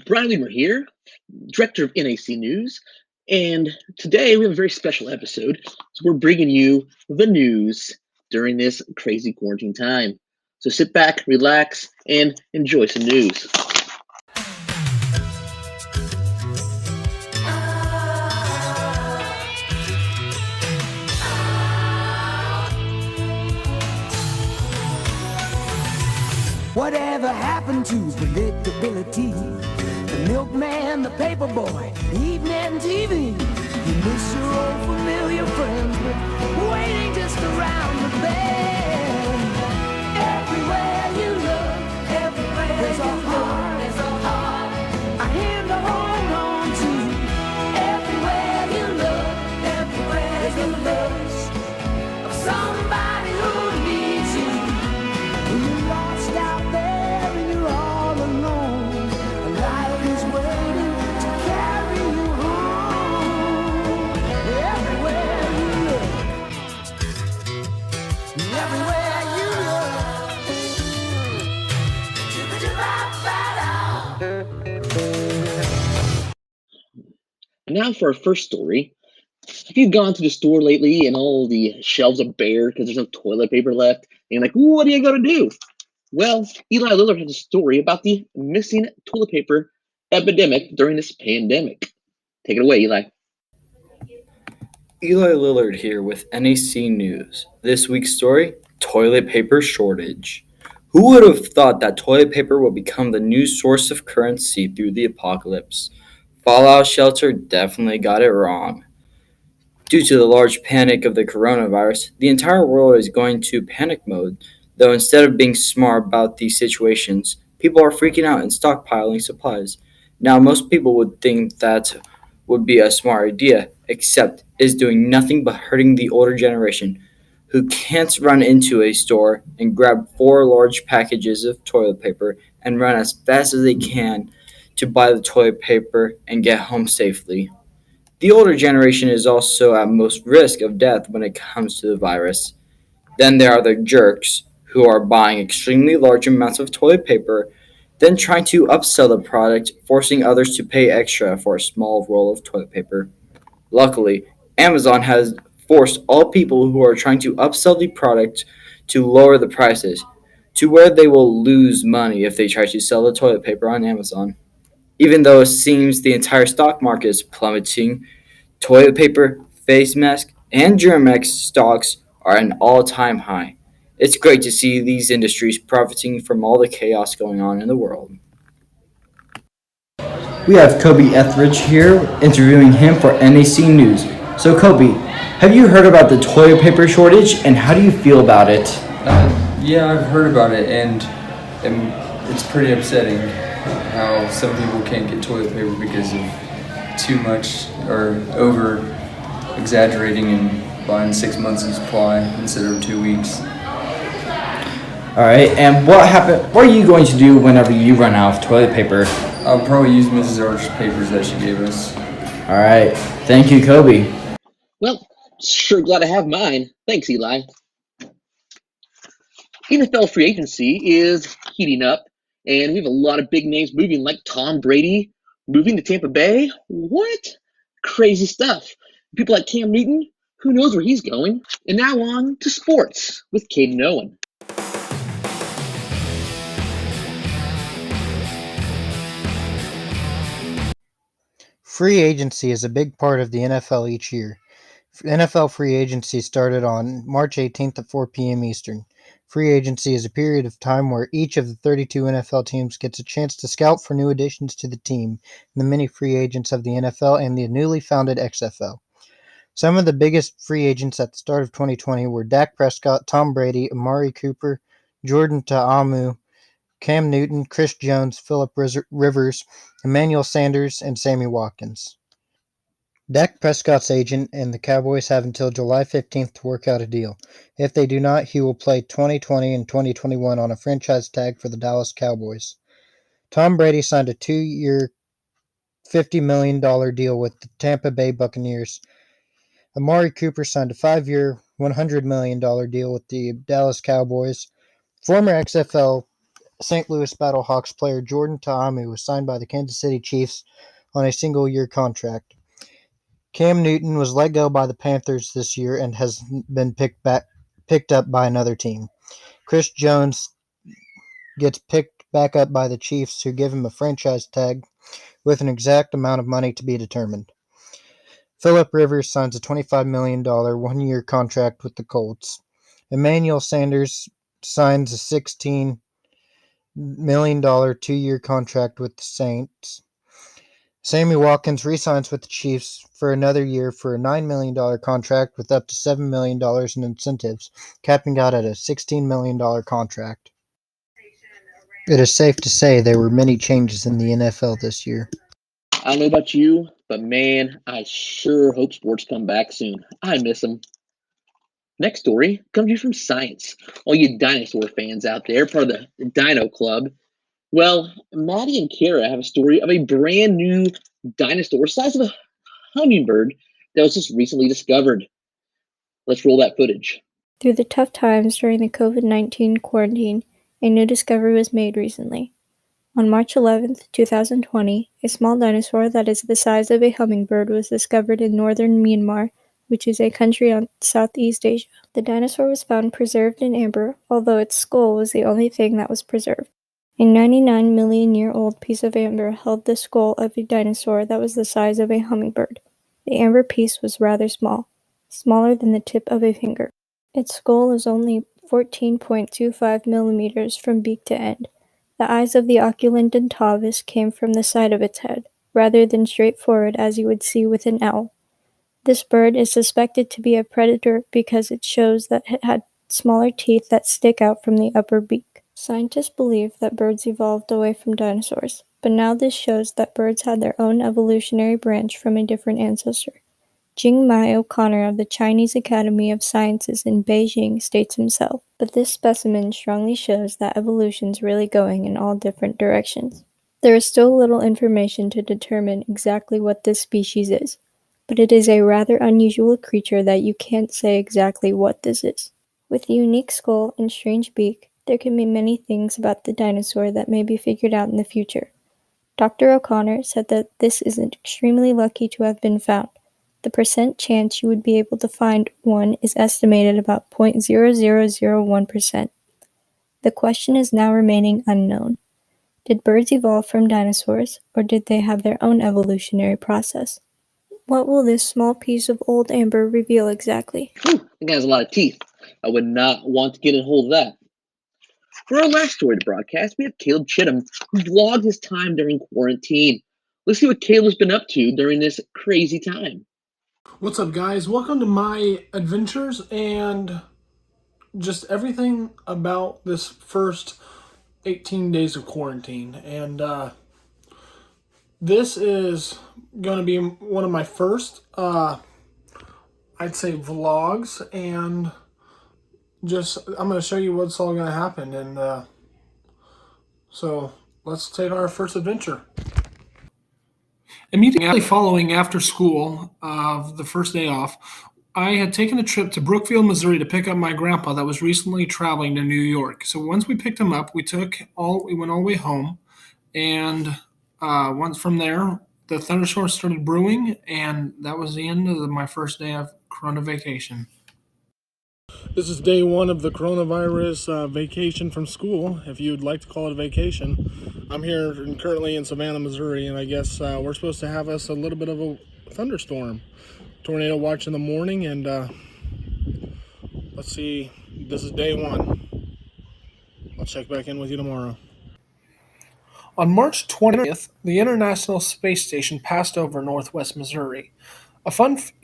Brian Weimer here, director of NAC News, and today we have a very special episode. So we're bringing you the news during this crazy quarantine time. So sit back, relax, and enjoy some news. Whatever happened to predictability? The milkman, the paperboy, evening TV. You miss your old familiar friends, but waiting just around the bend. Everywhere you look, there's a heart, a hand to hold on to. Everywhere you look, there's a list of somebody who needs you. When you're lost out there and you're all alone, life is waiting to carry you home. Everywhere you And now for our first story. Have you gone to the store lately and all the shelves are bare because there's no toilet paper left? And you're like, what are you going to do? Well, Eli Lillard has a story about the missing toilet paper epidemic during this pandemic. Take it away, Eli. Eli Lillard here with NAC News. This week's story, toilet paper shortage. Who would have thought that toilet paper would become the new source of currency through the apocalypse? Fallout Shelter definitely got it wrong. Due to the large panic of the coronavirus, the entire world is going to panic mode, though instead of being smart about these situations, people are freaking out and stockpiling supplies. Now, most people would think that would be a smart idea, except is doing nothing but hurting the older generation, who can't run into a store and grab 4 large packages of toilet paper and run as fast as they can to buy the toilet paper and get home safely. The older generation is also at most risk of death when it comes to the virus. Then there are the jerks who are buying extremely large amounts of toilet paper, then trying to upsell the product, forcing others to pay extra for a small roll of toilet paper. Luckily, Amazon has forced all people who are trying to upsell the product to lower the prices to where they will lose money if they try to sell the toilet paper on Amazon. Even though it seems the entire stock market is plummeting, toilet paper, face mask, and Germ-X stocks are at an all-time high. It's great to see these industries profiting from all the chaos going on in the world. We have Kobe Etheridge here interviewing him for NAC News. So, Kobe, have you heard about the toilet paper shortage and how do you feel about it? Yeah, I've heard about it, and it's pretty upsetting how some people can't get toilet paper because of too much or over exaggerating and buying 6 months of supply instead of 2 weeks. All right, and what are you going to do whenever you run out of toilet paper? I'll probably use Mrs. Arch's papers that she gave us. All right, thank you, Kobe. Well, sure glad to have mine. Thanks, Eli. NFL free agency is heating up, and we have a lot of big names moving, like Tom Brady moving to Tampa Bay. What? Crazy stuff. People like Cam Newton, who knows where he's going? And now on to sports with Caden Owen. Free agency is a big part of the NFL each year. NFL free agency started on March 18th at 4 p.m. Eastern. Free agency is a period of time where each of the 32 NFL teams gets a chance to scout for new additions to the team, and the many free agents of the NFL and the newly founded XFL. Some of the biggest free agents at the start of 2020 were Dak Prescott, Tom Brady, Amari Cooper, Jordan Ta'amu, Cam Newton, Chris Jones, Phillip Rivers, Emmanuel Sanders, and Sammy Watkins. Dak Prescott's agent and the Cowboys have until July 15th to work out a deal. If they do not, he will play 2020 and 2021 on a franchise tag for the Dallas Cowboys. Tom Brady signed a 2-year, $50 million deal with the Tampa Bay Buccaneers. Amari Cooper signed a 5-year, $100 million deal with the Dallas Cowboys. Former XFL St. Louis Battlehawks player Jordan Ta'amu was signed by the Kansas City Chiefs on a single-year contract. Cam Newton was let go by the Panthers this year and has been picked up by another team. Chris Jones gets picked back up by the Chiefs, who give him a franchise tag with an exact amount of money to be determined. Phillip Rivers signs a $25 million one-year contract with the Colts. Emmanuel Sanders signs a $16 million two-year contract with the Saints. Sammy Watkins re-signs with the Chiefs for another year for a $9 million contract with up to $7 million in incentives, capping out at a $16 million contract. It is safe to say there were many changes in the NFL this year. I don't know about you, but man, I sure hope sports come back soon. I miss them. Next story comes to you from science. All you dinosaur fans out there, part of the Dino Club. Well, Maddie and Kara have a story of a brand new dinosaur, size of a hummingbird, that was just recently discovered. Let's roll that footage. Through the tough times during the COVID-19 quarantine, a new discovery was made recently. On March 11, 2020, a small dinosaur that is the size of a hummingbird was discovered in northern Myanmar, which is a country on Southeast Asia. The dinosaur was found preserved in amber, although its skull was the only thing that was preserved. A 99-million-year-old piece of amber held the skull of a dinosaur that was the size of a hummingbird. The amber piece was rather small, smaller than the tip of a finger. Its skull is only 14.25 millimeters from beak to end. The eyes of the oculus dentatus came from the side of its head, rather than straight forward as you would see with an owl. This bird is suspected to be a predator because it shows that it had smaller teeth that stick out from the upper beak. Scientists believe that birds evolved away from dinosaurs, but now this shows that birds had their own evolutionary branch from a different ancestor. Jing-Mai O'Connor of the Chinese Academy of Sciences in Beijing states himself, but this specimen strongly shows that evolution's really going in all different directions. There is still little information to determine exactly what this species is, but it is a rather unusual creature that you can't say exactly what this is. With the unique skull and strange beak, there can be many things about the dinosaur that may be figured out in the future. Dr. O'Connor said that this is extremely lucky to have been found. The percent chance you would be able to find one is estimated about 0.0001%. The question is now remaining unknown. Did birds evolve from dinosaurs, or did they have their own evolutionary process? What will this small piece of old amber reveal exactly? Whew, it has a lot of teeth. I would not want to get a hold of that. For our last story to broadcast, we have Kaleb Chittum, who vlogged his time during quarantine. Let's see what Kaleb's been up to during this crazy time. What's up, guys? Welcome to my adventures and just everything about this first 18 days of quarantine. And this is going to be one of my first, I'd say, vlogs. And I'm going to show you what's all going to happen. And so let's take our first adventure. Immediately following after school, the first day off, I had taken a trip to Brookfield, Missouri to pick up my grandpa that was recently traveling to New York. So once we picked him up, we went all the way home. And once from there, the thunderstorms started brewing, and that was the end of my first day of Corona vacation. This is day one of the coronavirus vacation from school, if you'd like to call it a vacation. I'm here currently in Savannah, Missouri, and I guess we're supposed to have us a little bit of a thunderstorm. Tornado watch in the morning, and let's see, this is day one. I'll check back in with you tomorrow. On March 20th, the International Space Station passed over northwest Missouri. A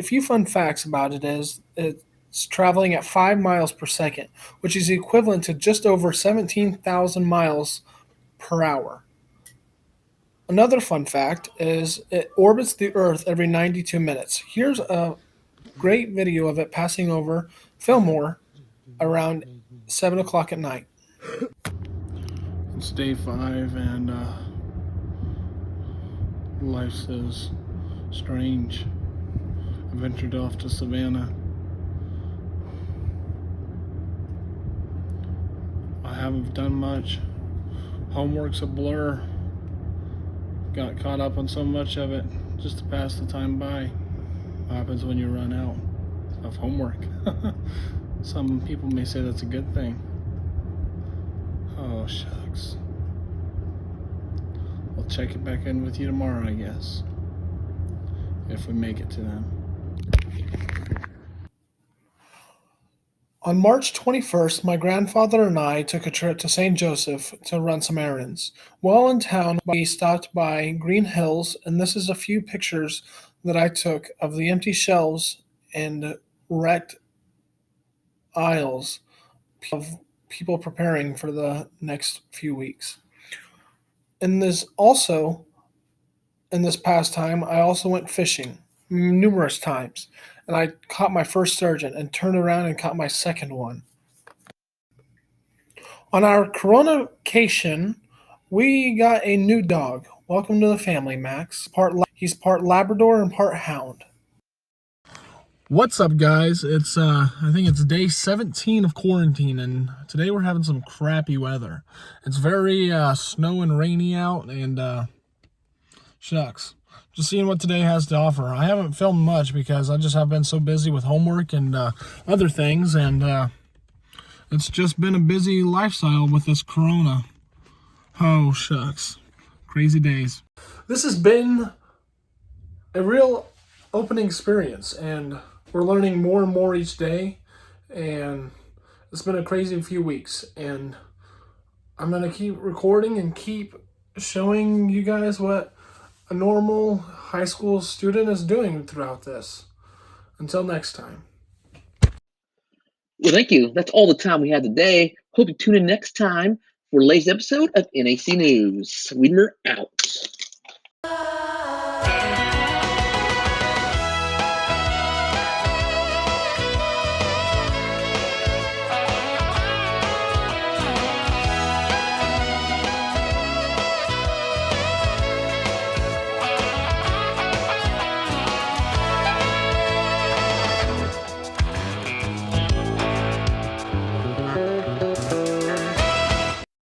few fun facts about it is it's traveling at 5 miles per second, which is equivalent to just over 17,000 miles per hour. Another fun fact is it orbits the Earth every 92 minutes. Here's a great video of it passing over Fillmore around 7 o'clock at night. It's day 5, and life is strange. I ventured off to Savannah. I haven't done much. Homework's a blur. Got caught up on so much of it just to pass the time by. What happens when you run out of homework? Some people may say that's a good thing. Oh, shucks. I'll check it back in with you tomorrow, I guess. If we make it to them. On March 21st, my grandfather and I took a trip to St. Joseph to run some errands. While in town, we stopped by Green Hills, and this is a few pictures that I took of the empty shelves and wrecked aisles of people preparing for the next few weeks. In this past time, I also went fishing numerous times, and I caught my first sturgeon and turned around and caught my second one. On our Corona-cation, we got a new dog. Welcome to the family, Max. He's part Labrador and part Hound. What's up, guys? It's I think it's day 17 of quarantine, and today we're having some crappy weather. It's very snow and rainy out, and shucks. Just seeing what today has to offer. I haven't filmed much because I just have been so busy with homework and other things, and it's just been a busy lifestyle with this corona. Oh, shucks. Crazy days. This has been a real opening experience, and we're learning more and more each day, and it's been a crazy few weeks, and I'm going to keep recording and keep showing you guys what a normal high school student is doing throughout this. Until next time. Well, thank you. That's all the time we have today. Hope you tune in next time for the latest episode of NAC News. We're out.